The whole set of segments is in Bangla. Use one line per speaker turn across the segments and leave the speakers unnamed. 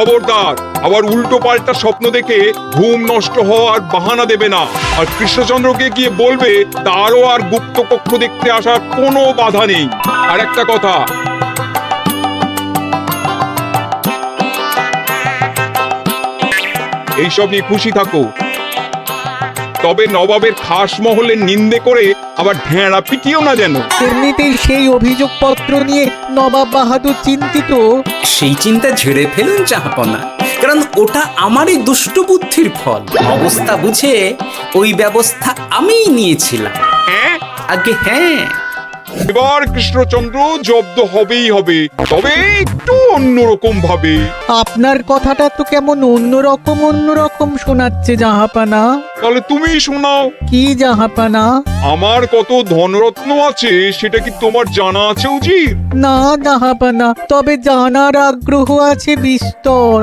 খবরদার, আবার উল্টো পাল্টা স্বপ্ন দেখে ঘুম নষ্ট হওয়ার বাহানা দেবে না। আর কৃষ্ণচন্দ্রকে গিয়ে বলবে তারও আর গুপ্ত কক্ষ দেখতে আসার কোনো বাধা নেই। আর একটা কথা, এইসব নিয়ে খুশি থাকো, তবে নবাবের খাস মহলের নিন্দে করে আবার ঢেঁড়া পিটিও না যেন।
এমনিতেই সেই অভিযোগপত্র নিয়ে নবাব বাহাদুর চিন্তিত।
সেই চিন্তা ঝেড়ে ফেলুন জাহাপনা, কারণ ওটা আমারই দুষ্ট বুদ্ধির ফল। অবস্থা বুঝে ওই ব্যবস্থা আমিই নিয়েছিলাম।
হ্যাঁ,
আগে হ্যাঁ,
এবার কৃষ্ণচন্দ্র জব্দ হবেই হবে, তবে একটু অন্যরকম ভাবে।
আপনার কথাটা তো কেমন অন্যরকম শোনাচ্ছে জাহাপানা।
তাহলে তুমি শোনাও।
কি জাহাপানা?
আমার কত ধনরত্ন আছে সেটা কি তোমার জানা আছে উজির?
না জাহাপানা, তবে জানার আগ্রহ আছে বিস্তর।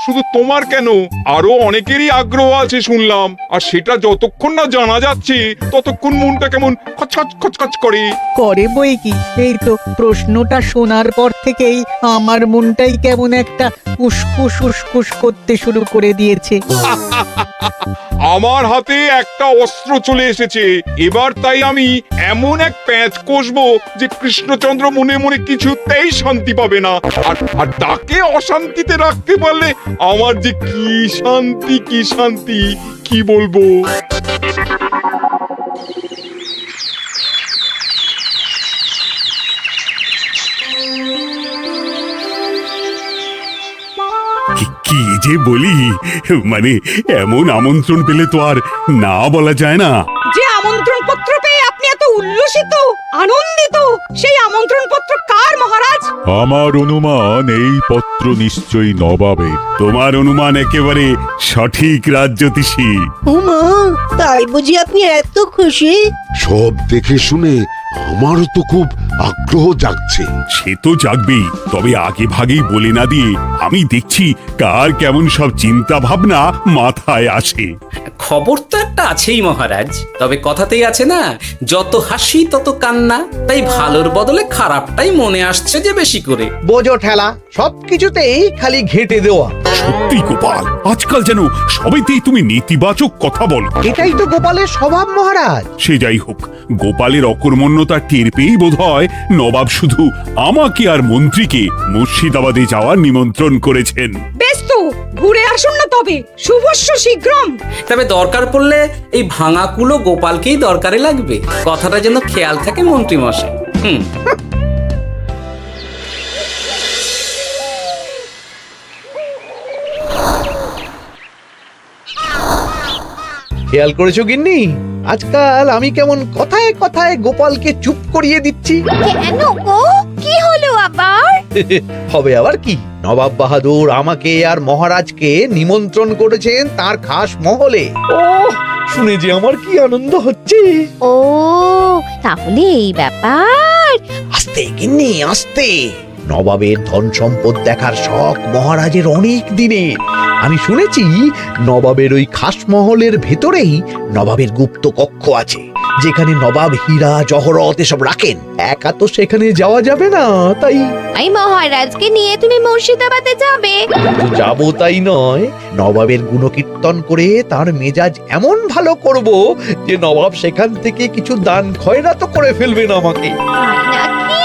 শুধু তোমার কেন, আরো অনেকেরই আগ্রহ আছে শুনলাম। আর সেটা যতক্ষণ না জানা যাচ্ছে ততক্ষণ মনটা কেমন খচখচ খচখচ করে।
করে বই কি, এই তো প্রশ্নটা শোনার পর থেকেই আমার মনটাই কেমন একটা উস্কুস উস্কুস করতে শুরু করে দিয়েছে।
আমার হাতে একটা অস্ত্র চলে এসেছে এবার, তাই আমি এমন এক প্যাঁচ কষবো যে কৃষ্ণচন্দ্র মনে মনে কিছুতেই শান্তি পাবে না। আর তাকে অশান্তিতে রাখতে পারলে আমার যে কি শান্তি কি বলবো।
কি যে বলি, মানে এমন আমন্ত্রণ পেলে তো আর না বলা যায় না।
যে আমন্ত্রণ পত্র পেয়ে আপনি এত উল্লসিত আনন্দিত, সেই আমন্ত্রণ পত্র কার মহারাজ?
আমার অনুমান এই পত্র নিশ্চয়ই নবাবের।
তোমার অনুমান একেবারে সঠিক রাজ্যতীষী।
উমা, তাই বুঝি আপনি এত খুশি?
সব দেখে শুনে আমারও তো খুব আগ্রহ জাগছে।
সে তো জাগবেই, তবে আগে ভাগেই বলে না দিয়ে আমি দেখছি কার কেমন সব চিন্তা ভাবনা মাথায় আসে।
খবর তো একটা আছেই মহারাজ, তবে কথাতেই আছে না, যত হাসি তত কান্না। তাই ভালোর বদলে খারাপটাই মনে আসছে যে বেশি করে।
বোঝো ঠেলা, সবকিছুতেই খালি ঘেঁটে দেওয়া।
সত্যি গোপাল, আজকাল যেন সবাইতেই তুমি নেতিবাচক কথা বলো।
এটাই তো গোপালের স্বভাব মহারাজ।
সে যাই হোক, গোপালের অকর্মণ্যতা টের পেয়েই বোধ হয় নবাব শুধু আমাকে আর মন্ত্রীকে মুর্শিদাবাদে যাওয়ার নিমন্ত্রণ করেছেন।
বেশ তো, ঘুরে আসুন না তবে, শুভস্য শীঘ্রম।
তবে দরকার পড়লে এই ভাঙা কুলো গোপালকেই দরকারে লাগবে। কথাটা যেন খেয়াল থাকে মন্ত্রী মশাই।
খেয়াল করেছো গিন্নি, আজকাল আমি কেমন কথায় কথায় গোপালকে চুপ করিয়ে দিচ্ছি?
কেন গো, কি হলো আবার?
হবে আবার কি, নবাব বাহাদুর আমাকে আর মহারাজকে নিমন্ত্রণ করেছেন তার খাস মহলে। ও শুনে যে আমার কি আনন্দ হচ্ছে।
ও তাহলে এই ব্যাপার।
আস্তে গিন্নি আস্তে, নবাবের ধন সম্পদ দেখার শখ মহারাজের অনেক দিনের। আমি শুনেছি নবাবের ওই খাস মহলের ভেতরেই নবাবের গুপ্ত কক্ষ আছে, যেখানে নবাব হীরা জহরত এসব রাখেন। একা তো সেখানে যাওয়া যাবে না, তাই
এই মহারাজকে নিয়ে তুমি মুর্শিদাবাদে যাবে?
যাবো তাই নয়, নবাবের গুণকীর্তন করে তার মেজাজ এমন ভালো করব যে নবাব সেখান থেকে কিছু দান খয়রাত করে ফেলবেন আমাকে।
নাকি?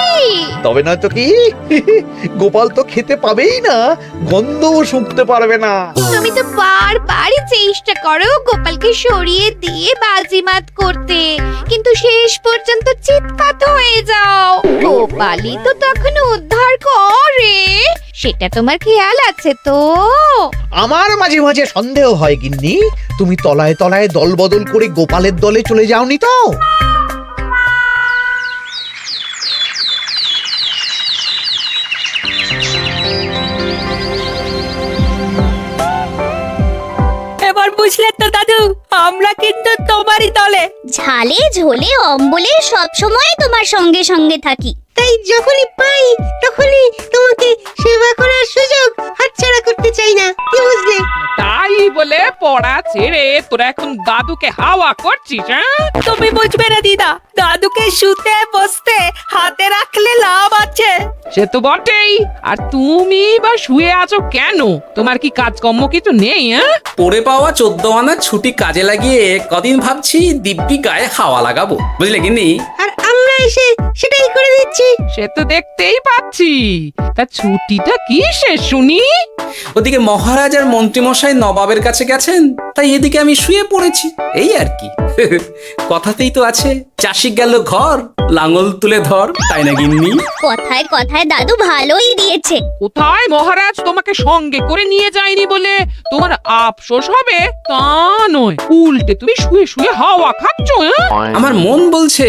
তবে না তো কি, গোপাল তো খেতে পাবেই না, গন্ধও শুঁকতে পারবে না।
তুমি তো বারবার চেষ্টা করো গোপালকে সরিয়ে দিয়ে বাজিমাত করতে, কিন্তু শেষ পর্যন্ত চিৎপাত হয়ে যাও। গোপালই তো তখন উদ্ধার করে, সেটা তোমার খেয়াল আছে তো?
আমার মাঝে মাঝে সন্দেহ হয় গিন্নি, তুমি তলায় তলায় দল বদল করে গোপালের দলে চলে যাওনি তো?
এবার বুঝলে তো দাদু, আমরা কিন্তু তোমারই দলে।
ঝালে ঝোলে অম্বলে সব সময় তোমার সঙ্গে সঙ্গে থাকি।
তাই যখনই পাই তখনই তোমাকে সেবা করার সুযোগ হাতছাড়া করতে চাই না, কি বুঝলে?
তাই বলে পড়া ছেড়ে তোরা এখন দাদুকে হাওয়া করছিস, হ্যাঁ?
তুমি বুঝবে না দিদা, দাদুকে শুতে বসতে হাতে রাখলে লাভ আছে।
সে তো বটেই। আর তুমি বা শুয়ে আছো কেন? তোমার কি কাজকর্ম কিছু নেই, হ্যাঁ?
পড়ে পাওয়া 14 আনা ছুটি কাজে লাগিয়ে কদিন ভাবছি দিব্যি গায়ে হাওয়া লাগাবো, বুঝলে গিন্নি?
আর আমরা এসে সেটাই করে দিচ্ছি।
সে তো দেখতেই পাচ্ছি। তা ছুটিটা কি সে শুনি?
ওদিকে মহারাজ আর মন্ত্রীমশাই নবাবের কাছে গেছেন, তাই এদিকে আমি শুয়ে পড়েছি, এই আর কি। কথাতেই তো আছে, চাষি গেল ঘর, লাঙল তুলে ধর, তাই না গিন্নি?
কথায় কথায় দাদু ভালোই দিয়েছে।
কোথায় মহারাজ তোমাকে সঙ্গে করে নিয়ে যায়নি বলে তোমার আফসোস হবে তা নয়, উল্টে তুমি শুয়ে শুয়ে হাওয়া খাচ্ছ, হ্যাঁ?
আমার মন বলছে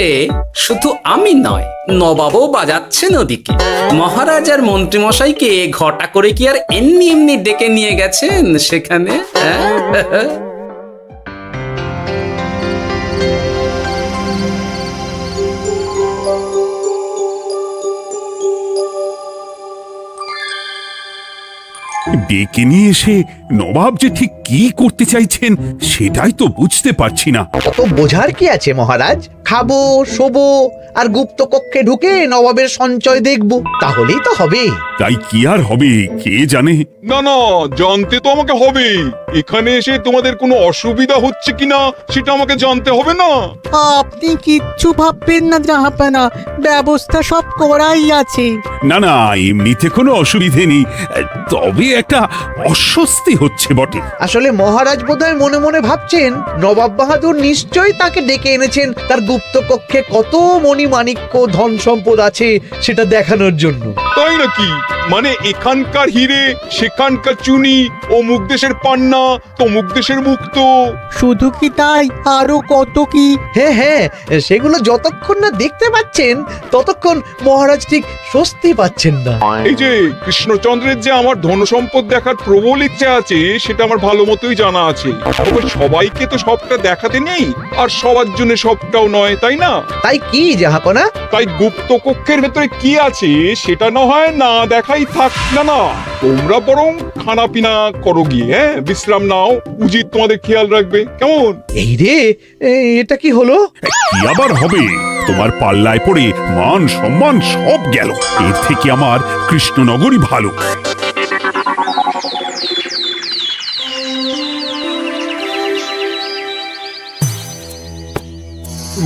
শুধু আমি নয়, নবাবও বাজাচ্ছেন ওদিকে। মহারাজ আর মন্ত্রীমশাইকে ঘটা করে কি আর এমনি এমনি ডেকে নিয়ে গেছেন সেখানে, হ্যাঁ?
ডেকে নিয়ে এসে নবাব যে ঠিক কি করতে চাইছেন সেটাই তো বুঝতে পারছি না।
অত বোঝার কি আছে মহারাজ? খাবো, শোবো আর গুপ্ত কক্ষে ঢুকে নবাবের সঞ্চয় দেখব, তাহলেই তো হবে।
তাই কি আর হবে কে জানে।
না না, জানতে তো আমাকে হবে। এখানে এসে তোমাদের কোনো অসুবিধা হচ্ছে কিনা সেটা আমাকে জানতে হবে না?
আপনি কিচ্ছু ভাববেন না জাহাপানা, ব্যবস্থা সব করাই আছে।
না না, এমনিতে কোনো অসুবিধে নেই, তবে একটা অস্বস্তি হচ্ছে বটে।
আসলে মহারাজ বোধহয় মনে মনে ভাবছেন নবাব বাহাদুর নিশ্চয়ই তাকে ডেকে এনেছেন তার গুপ্ত কক্ষে কত মণিমাণিক্য ধন সম্পদ আছে সেটা দেখানোর জন্য।
তাই নাকি? মানে এখানকার হিরে সেখানকার চুনি, অমুক দেশের পান্না তমুক দেশের মুক্ত।
শুধু কি তাই, আরো কত কি।
হ্যাঁ হ্যাঁ, সেগুলো যতক্ষণ না দেখতে পাচ্ছেন ততক্ষণ মহারাজ ঠিক স্বস্তি পাচ্ছেন না।
এই যে কৃষ্ণচন্দ্রের যে আমার ধন সম্পদ দেখার প্রবল ইচ্ছে আছে সেটা আমার ভালো মতোই জানা আছে। তবে সবাইকে তো সবটা দেখাতে নেই, আর সবার জন্য সবটাও নয়, তাই না?
তাই কি জাহাপনা?
তাই গুপ্ত কক্ষের ভেতরে কি আছে সেটা না হয় না দেখাই থাক। না না, তোমরা বরং খানা পিনা করো গিয়ে, হ্যাঁ, বিশ্রাম নাও। উজিত তোমাদের খেয়াল রাখবে, কেমন?
এই রে, এটা কি হলো?
কি আবার হবে? তোমার পাল্লায় পড়ে মান সম্মান সব গেল। এর থেকে আমার কৃষ্ণনগরই ভালো।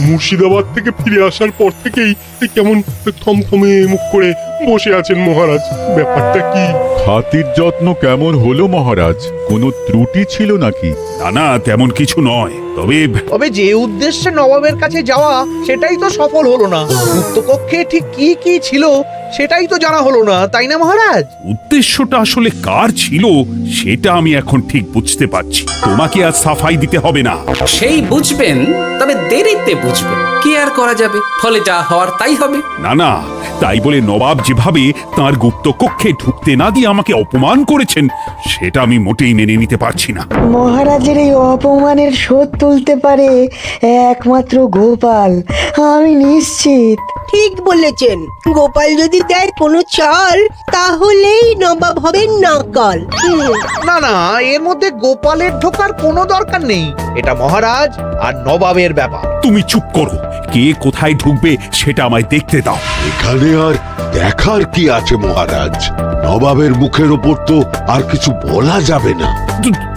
মুর্শিদাবাদ থেকে ফিরে আসার পর থেকেই কেমন থমথমে মুখ করে বসে আছেন মহারাজ। ব্যাপারটা কি? হাতির যত্ন কেমন হলো মহারাজ? কোনো ত্রুটি ছিল নাকি?
না না, তেমন কিছু নয়, তবে
তবে যে উদ্দেশ্যে নবাবের কাছে যাওয়া সেটাই তো সফল হলো না। গুপ্ত কক্ষে ঠিক কি কি ছিল সেটাই তো জানা হলো না, তাই না মহারাজ?
উদ্দেশ্যটা আসলে কার ছিল সেটা আমি এখন ঠিক বুঝতে পারছি। তোমাকে আর সাফাই দিতে হবে না।
সেই বুঝবেন, তবে দেরিতে বুঝবেন। কি আর করা যাবে, ফলে যা হওয়ার তাই হবে।
না না, তাই বলে নবাব যেভাবে তার গুপ্ত কক্ষে ঢুকতে না দিয়ে আমাকে অপমান করেছেন সেটা আমি মোটেই মেনে নিতে পারছি না।
মহারাজের এই অপমানের শোধ তুলতে পারে একমাত্র গোপাল, আমি নিশ্চিত। ঠিক বলেছেন, গোপাল যদি দেয় কোনো চাল তাহলেই নবাব হবেন নাকাল।
না না, এর মধ্যে গোপালের ঢোকার কোনো দরকার নেই। এটা মহারাজ আর নবাবের ব্যাপার।
তুমি চুপ করো, কে কোথায় ঢুকবে সেটা আমায় দেখতে দাও।
এখানে আর দেখার কি আছে মহারাজ? নবাবের মুখের ওপর তো আর কিছু বলা যাবে না।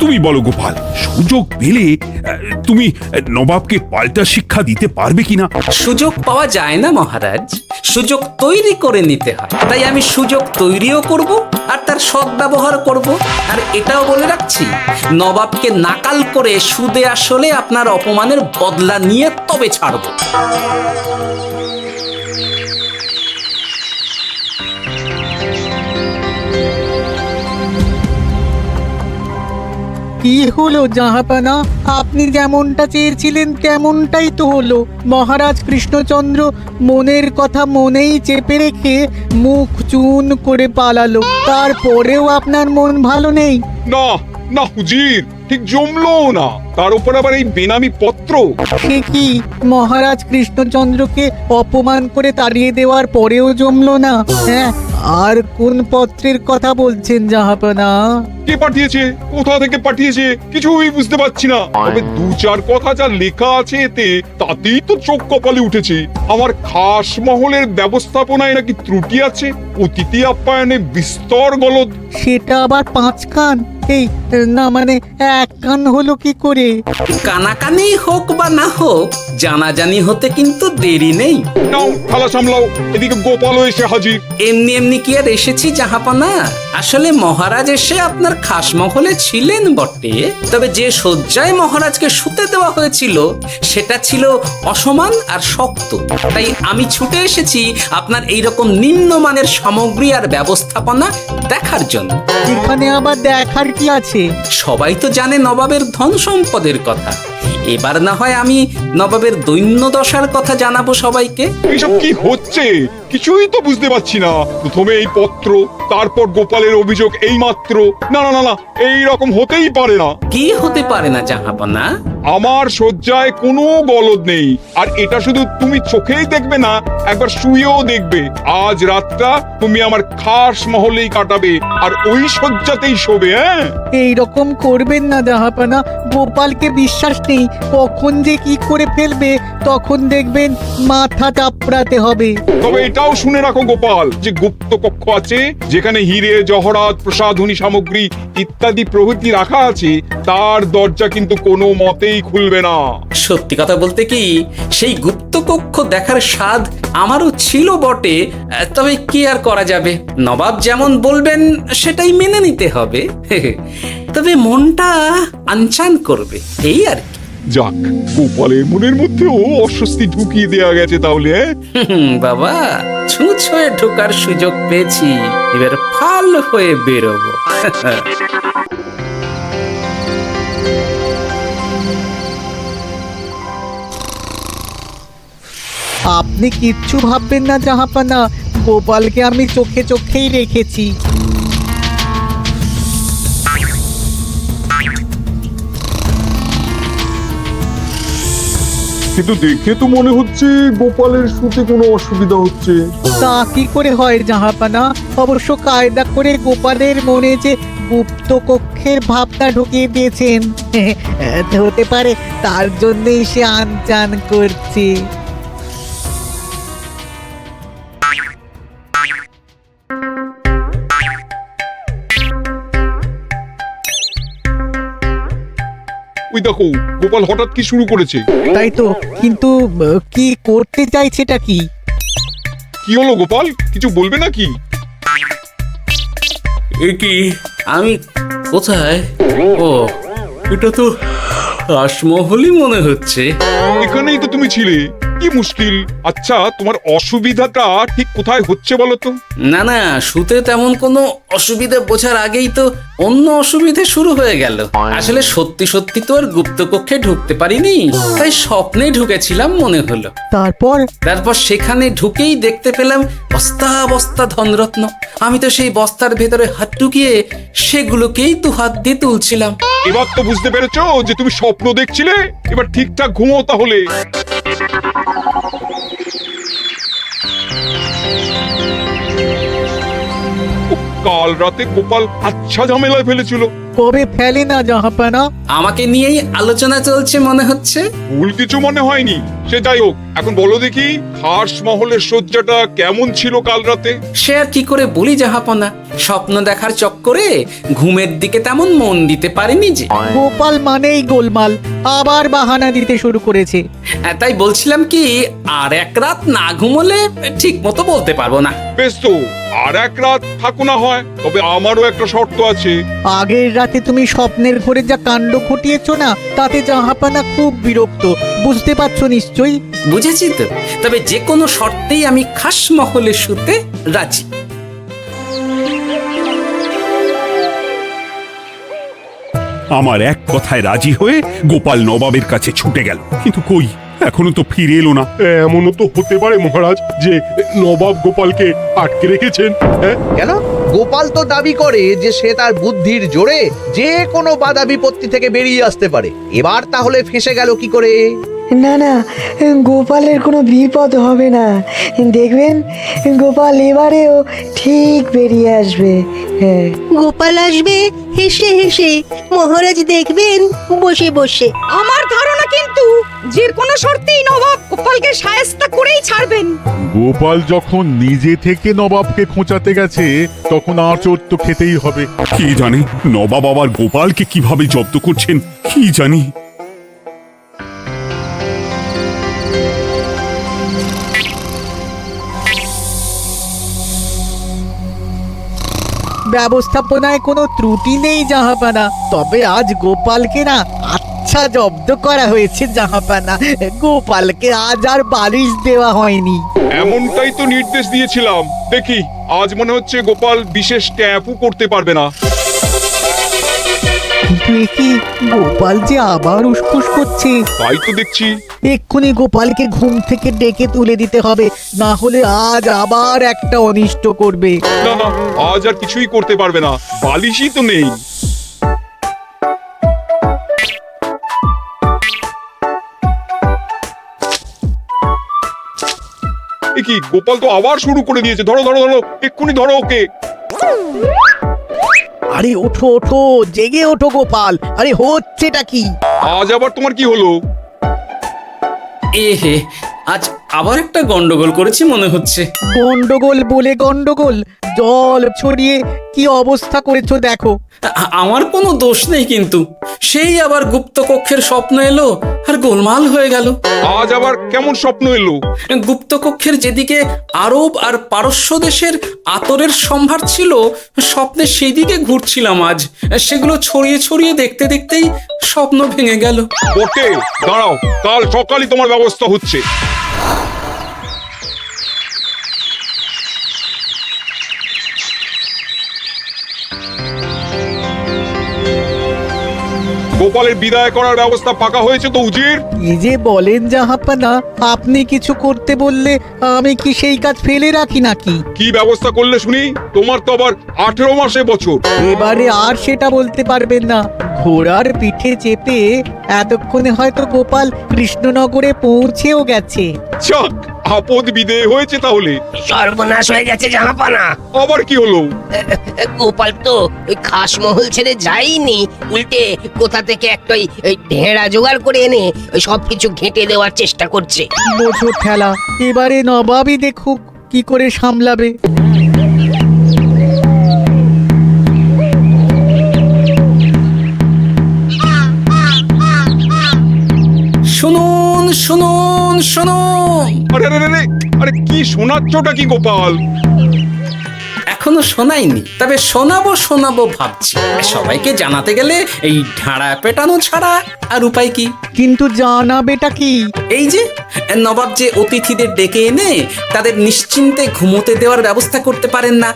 তুমি বলো গোপাল, সুযোগ পেলে তুমি নবাবকে পাল্টা শিক্ষা দিতে পারবে কিনা?
সুযোগ পাওয়া যায় না মহারাজ, সুযোগ তৈরি করে নিতে হয়। তাই আমি সুযোগ তৈরিও করব আর তার সদ্ব্যবহার করব। আর এটাও বলে রাখছি, নবাবকে নাকাল করে সুদে আসলে আপনার অপমানের বদলা নিয়ে তবে ছাড়ব।
কি হলো জাহাপানা, আপনি যেমনটা চেয়েছিলেন তেমনটাই তো হলো। মহারাজ কৃষ্ণচন্দ্র মনের কথা মনেই চেপে রেখে মুখ চুন করে পালালো, তারপরেও আপনার মন ভালো নেই?
না না হুজির, ঠিক জমলো না, তার উপর আবার এই বেনামি পত্র।
সে কি মহারাজ কৃষ্ণচন্দ্রকে অপমান করে তাড়িয়ে দেওয়ার পরেও জমলো না? হ্যাঁ, আর কোন পত্রের কথা বলছেন জাহাপনা?
কে পাঠিয়েছে, কোথা থেকে পাঠিয়েছে কিছুই বুঝতে পারছি না। তবে দু চার কথা যা লেখা আছে এতে, তাতেই তো চোখ কপালে উঠেছে। আমার খাস মহলের ব্যবস্থাপনায় নাকি ত্রুটি আছে, অতিথি আপ্যায়নে বিস্তর গলদ।
সেটা আবার 5 কান? এই না মানে 1 কান হলো কি করে?
কানাকানি হোক বা না হোক, জানাজানি হতে কিন্তু দেরি নেই।
নাও থালা সামলাও, এদিকে গোপালও এসে হাজির।
এমনি এমনি কি আর এসেছি জাহাপনা? আসলে মহারাজ এসে আপনার খাস মহলে ছিলেন বটে, তবে যে শয্যায় মহারাজকে শুতে দেওয়া হয়েছিল সেটা ছিল অসমান আর শক্ত। তাই আমি ছুটে এসেছি আপনার এইরকম নিম্নমানের সামগ্রী আর ব্যবস্থাপনা দেখার জন্য।
এখানে আবার দেখার কি আছে?
সবাই তো জানে নবাবের ধন সম্পদের কথা, এবার না হয় আমি নবাবের দৈন্য দশার কথা জানাবো সবাইকে।
এইসব কি হচ্ছে কিছুই তো বুঝতে পারছি না। প্রথমে এই পত্র, তারপর গোপালের অভিযোগ এই মাত্র। না না না না, এই রকম হতেই পারে না।
কি হতে পারে না জাহাপনা?
আমার শয্যায় কোনো গলদ নেই, আর এটা শুধু তুমি চোখেই দেখবে না, একবার শুয়েও দেখবে। আজ রাতটা তুমি আমার খাস মহলেই কাটাবে, আর ওই শয্যাতেই শোবে। হ্যাঁ,
এই রকম করবেন না জাহাপনা, গোপালকে বিশ্বাস নেই, কখন যে কি করে ফেলবে তখন দেখবেন মাথা চাপড়াতে হবে।
তবে এটাও শুনে রাখো গোপাল, যে গুপ্ত কক্ষ আছে যেখানে হিরে জহরাত প্রসাধনী সামগ্রী ইত্যাদি প্রভৃতি রাখা আছে, তার দরজা কিন্তু কোনো মতেই খুলবে না।
সত্যি কথা বলতে কি, সেই গুপ্ত কক্ষ দেখার স্বাদ আমারও ছিল বটে, তবে কি আর করা যাবে, নবাব যেমন বলবেন সেটাই মেনে নিতে হবে। তবে মনটা আনচান করবে, এই আর কি।
যাক, গোপালের মনের মধ্যেও অস্বস্তি ঢুকিয়ে দেয়া গেছে তাহলে।
বাবা, ছুঁচ হয়ে ঢোকার সুযোগ পেয়েছি, এবার ফাল হয়ে বেরোবো।
আপনি কিচ্ছু ভাববেন না জাহাপনা, গোপালকে আমি চোখে চোখেই রেখেছি।
কিন্তু দেখে তো মনে হচ্ছে গোপালের শুতে কোনো অসুবিধা হচ্ছে।
তা কি করে হয় জাহাপনা? অবশ্য কায়দা করে গোপালের মনে যে গুপ্ত কক্ষের ভাবনা ঢুকিয়ে দিয়েছেন, হতে পারে তার জন্যই সে আনচান করছে।
ওই দেখো, গোপাল হঠাৎ কি শুরু করেছে।
তাই তো, কিন্তু কি করতে চাইছেটা কি?
কি হলো গোপাল, কিছু বলবে নাকি?
এ কি, আমি কোথায়? ও, এটা তো রাসমহলই মনে হচ্ছে।
এখানেই তো তুমি ছিলে, কি মুশকিল। আচ্ছা, তোমার অসুবিধাটা ঠিক কোথায় হচ্ছে বলো তো?
না না, শুতে তেমন কোনো অসুবিধা বোঝার আগেই তো অন্য অসুবিধে শুরু হয়ে গেল। আসলে সত্যি সত্যি তো আর গুপ্ত কক্ষে ঢুকতে পারিনি, তাই স্বপ্নে ঢুকেছিলাম মনে হলো। তারপর সেখানে ঢুকেই দেখতে পেলাম বস্তা বস্তা ধনরত্ন। আমি তো সেই বস্তার ভেতরে হাত ঢুকিয়ে সেগুলোকেই 2 হাত দিয়ে তুলছিলাম।
এবার তো বুঝতে পেরেছো যে তুমি স্বপ্ন দেখছিলে। এবার ঠিকঠাক ঘুমো তাহলে। কাল রাতে গোপাল আচ্ছা ঝামেলায় ফেলেছিল।
কবে ফেলে না জাহাপনা?
আমাকে নিয়েই আলোচনা চলছে মনে হচ্ছে।
ভুল কিছু মনে হয়নি, সে যাই হোক, এখন বলো দেখি খাস মহলের শয্যাটা কেমন ছিল কাল রাতে?
সে আর কি করে বলি জাহাপনা, স্বপ্ন দেখার চক্করে ঘুমের দিকে তেমন মন দিতে পারিনি যে।
গোপাল মানেই গোলমাল, আবার বাহানা দিতে শুরু করেছে।
তাই বলছিলাম কি, আর এক রাত না ঘুমোলে ঠিক মতো বলতে পারবো না।
বেশ তো, আর এক রাত থাকো না হয়, তবে আমারও একটা শর্ত আছে।
আগের রাতে তুমি স্বপ্নের ঘরে যা কাণ্ড ঘটিয়েছো না, তাতে জাহাপনা খুব বিরক্ত, বুঝতে পারছো নিশ্চয়ই।
বুঝেছি তো, তবে যে কোনো শর্তেই আমি খাস মহলে শুতে রাজি।
আমার এক কথায় রাজি হয়ে গোপাল নবাবের কাছে ছুটে গেল, কিন্তু কই, এখনো তো ফিরে এলো না।
এমনও তো হতে পারে মহারাজ যে নবাব গোপালকে আটকে রেখেছেন। হ্যাঁ,
কেন গোপাল তো দাবি করে যে সে তার বুদ্ধির জোরে যে কোনো বাধা বিপত্তি থেকে বেরিয়ে আসতে পারে। এবার তাহলে ফেঁসে গেল কি করে?
না না, গোপালের কোনো বিপদ হবে না। দেখবেন গোপাল এবারেও ঠিক বেরিয়ে আসবে। হ্যাঁ,
গোপাল আসবে হেসে হেসে, মহারাজ দেখবেন বসে বসে। আমার ধারণা কিন্তু যে কোনো শর্তেই নবাব গোপালকে শায়েস্তা করেই ছাড়বেন।
গোপাল যখন নিজে থেকে নবাবকে খোঁচাতে গেছে তখন আঁচড় তো খেতেই হবে।
কি জানি নবাব আবার গোপালকে কিভাবে জব্দ করছেন, কি জানি।
ব্যবস্থাপনায় কোনো ত্রুটি নেই জাহাপানা, তবে আজ গোপালকে না আচ্ছা জব্দ করা হয়েছে জাহাপানা। গোপালকে আজ আর বালিশ দেওয়া হয়নি।
এমনটাই তো নির্দেশ দিয়েছিলাম। দেখি আজ মনে হচ্ছে গোপাল বিশেষ ট্যাপও করতে পারবে না।
কিন্তু এ কি, গোপাল যে আবার উসখুস করছে।
তাই তো দেখছি।
এক্ষুনি গোপালকে ঘুম থেকে ডেকে তুলে দিতে হবে, না হলে আজ আবার একটা অনিষ্ট করবে।
না না, আজ আর কিছুই করতে পারবে না, বালিশই তো নেই। এ কি, গোপাল তো আবার শুরু করে দিয়েছে। ধরো ধরো ধরো, এক্ষুনি ধরো ওকে।
আরে ওঠো ওঠো, জেগে ওঠো গোপাল। আরে হচ্ছেটা কি?
আজ আবার তোমার কি হলো?
এ হে, আজ আবার একটা গন্ডগোল করেছি মনে হচ্ছে।
গন্ডগোল বলে গন্ডগোল, জল ছড়িয়ে কি অবস্থা করেছো দেখো।
আমার কোনো দোষ নেই, কিন্তু সেই আবার গুপ্ত কক্ষের স্বপ্ন এলো আর গোলমাল হয়ে গেল।
আজ আবার কেমন স্বপ্ন এলো?
গুপ্ত কক্ষের যেদিকে আরব আর পারস্য দেশের আতরের সম্ভার ছিল, স্বপ্নে সেদিকে ঘুরছিলাম আজ। সেগুলো ছড়িয়ে ছড়িয়ে দেখতে দেখতেই স্বপ্ন ভেঙে গেল।
বটে, দাঁড়াও, কাল সকালই তোমার ব্যবস্থা হচ্ছে। গোপালের বিদায় করার ব্যবস্থা পাকা হয়েছে তো উজির?
কি যে বলেন জাহাপানা, আপনি কিছু করতে বললে আমি কি সেই কাজ ফেলে রাখি নাকি?
কি ব্যবস্থা করলে শুনি? তোমার তো আবার 18 মাসে বছর।
এবারে আর সেটা বলতে পারবেন না। ঘোড়ার পিঠে চেপে এতক্ষণে হয়তো গোপাল কৃষ্ণনগরে পৌঁছেও গেছে।
যাক, আপদ বিদেয় হয়েছে তাহলে।
সর্বনাশ হয়ে গেছে জাহাপানা।
আবার কি হলো?
গোপাল তো ওই খাসমহল ছেড়ে যায়নি, উল্টে কোথা থেকে একটা ওই ঢেঁড়া জোগাড় করে এনে ওই সবকিছু ঘেঁটে দেওয়ার চেষ্টা করছে।
বোঝো ঠেলা, এবারে নবাবই দেখুক কি করে সামলাবে।
শুনুন শুনুন শুনুন,
আরে আরে আরে, আরে কি শোনাচ্ছটা কি গোপাল?
এখনো শোনাইনি, তবে শোনাবো শোনাবো ভাবছি। সবাইকে জানাতে গেলে এই ঢাড়া পেটানো ছাড়া আর উপায় কি?
কিন্তু জানাবেটা কি?
এই যে নবাব যে অতিথিদের ডেকে এনে তাদের নিশ্চিন্তে ঘুমোতে দেওয়ার ব্যবস্থা করতে পারেন না,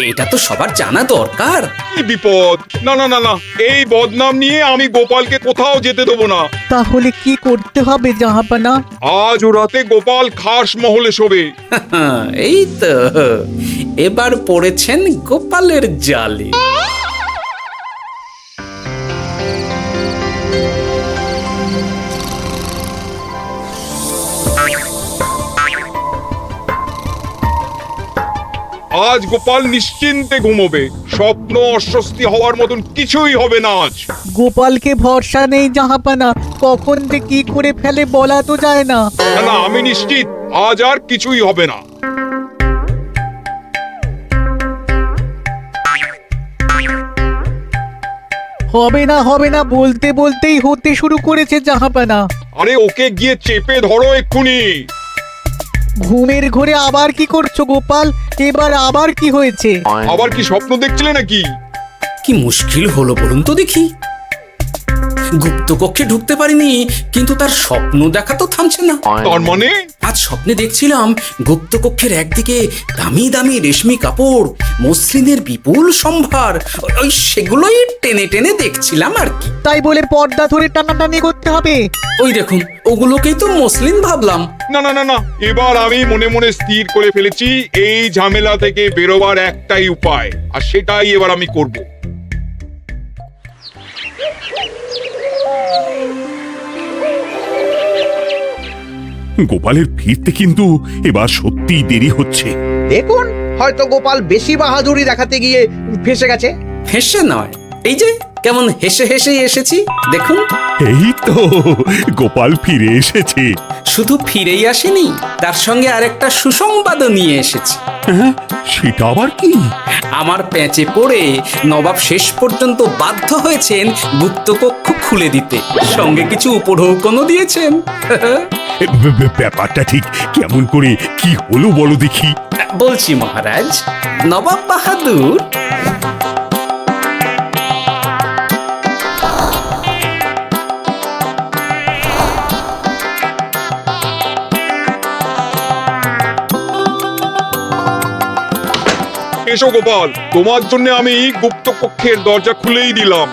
এটা তো সবার জানা দরকার।
কি বিপদ! না না না না, এই বদনাম নিয়ে আমি গোপালকে কোথাও যেতে দেবো না।
তাহলে কি করতে হবে জাহাপানা?
আজ ও রাতে গোপাল খাস মহলে শোবে।
এই তো এবার পড়েছেন গোপালের জালে।
আজ গোপাল নিশ্চিন্তে ঘুমোবে। স্বপ্ন অস্বস্তি হওয়ার মতন কিছুই হবে না আজ।
গোপালকে ভরসা নেই জাহাপানা, কখন যে কি করে ফেলে বলা তো যায় না।
না না, আমি নিশ্চিত আজ আর কিছুই হবে না।
হবে না বলতে বলতেই হতে শুরু করেছে জাহাপানা।
আরে ওকে গিয়ে চেপে ধরো এক্ষুনি।
ঘুমের ঘোরে আবার কি করছো গোপাল? এবার আবার কি হয়েছে?
আবার কি স্বপ্ন দেখছিলে নাকি?
কি মুশকিল হলো বলুন তো দেখি। গুপ্ত কক্ষে ঢুকতে পারিনি, কিন্তু তার স্বপ্ন দেখা তো থামছে না।
তার মানে
আজ স্বপ্নে দেখছিলাম গুপ্ত কক্ষের একদিকে দামি দামি রেশমি কাপড়, মসৃণের বিপুল সম্ভার, ওই সেগুলোই টেনে টেনে দেখছিলাম আর কি।
তাই বলে পর্দা ধরে টানাটানি করতে হবে?
ওই দেখুন, ওগুলোকেই তো মসলিন ভাবলাম।
না না না না, এবার আমি মনে মনে স্থির করে ফেলেছি এই ঝামেলা থেকে বেরোবার একটাই উপায়, আর সেটাই এবার আমি করব।
গোপালের ফিরতে কিন্তু এবার সত্যিই দেরি হচ্ছে।
দেখুন, হয়তো গোপাল বেশি বাহাদুরি দেখাতে গিয়ে ফেসে গেছে।
হেসে নয়, এই যে কেমন হেসে হেসে এসেছি দেখুন।
এই তো গোপাল ফিরে এসেছে।
শুধু ফিরেই আসেনি, তার সঙ্গে আরেকটা সুসংবাদও নিয়ে এসেছি।
হ্যাঁ, সেটা আবার কি?
আমার প্যাঁচে পড়ে নবাব শেষ পর্যন্ত বাধ্য হয়েছেন গুপ্তকক্ষ খুলে দিতে, সঙ্গে কিছু উপঢৌকনও দিয়েছেন।
ব্যাপারটা ঠিক কেমন করে কি হলো বলো দেখি।
বলছি মহারাজ, নবাব বাহাদুর
এসো গোপাল, তোমার জন্য আমি গুপ্ত কক্ষের দরজা খুলেই দিলাম।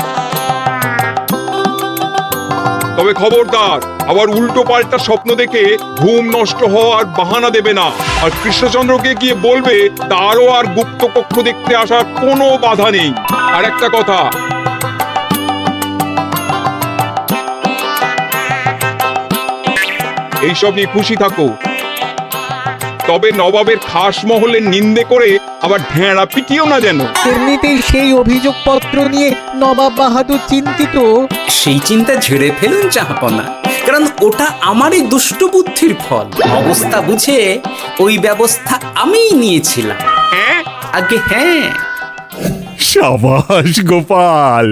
তবে খবরদার, আবার উল্টো পাল্টা স্বপ্ন দেখে ঘুম নষ্ট হওয়ার বাহানা দেবে না। আর কৃষ্ণচন্দ্রকে গিয়ে বলবে তারও আর গুপ্ত কক্ষ দেখতে আসার কোনো বাধা নেই। আর একটা কথা, এইসব নিয়ে খুশি থাকো, তবে নবাবের খাস মহলের নিন্দে করে আবার ঢেঁড়া পিটিও না যেন।
এমনিতেই সেই অভিযোগপত্র নিয়ে নবাব বাহাদুর চিন্তিত।
সেই চিন্তা ঝেড়ে ফেলুন জাহাপনা, কারণ ওটা আমারই দুষ্ট বুদ্ধির ফল। অবস্থা বুঝে ওই ব্যবস্থা আমিই নিয়েছিলাম।
হ্যাঁ,
আগে হ্যাঁ।
সাবাস গোপাল,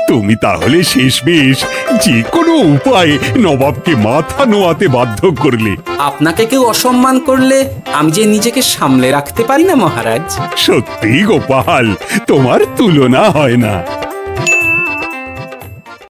তুমি তাহলে শেষমেশ যে কোনো উপায়ে নবাবকে মাথা নোয়াতে বাধ্য করলে।
আপনাকে কেউ অসম্মান করলে আমি যে নিজেকে সামলে রাখতে পারি না মহারাজ।
সত্যি গোপাল, তোমার তুলনা হয় না।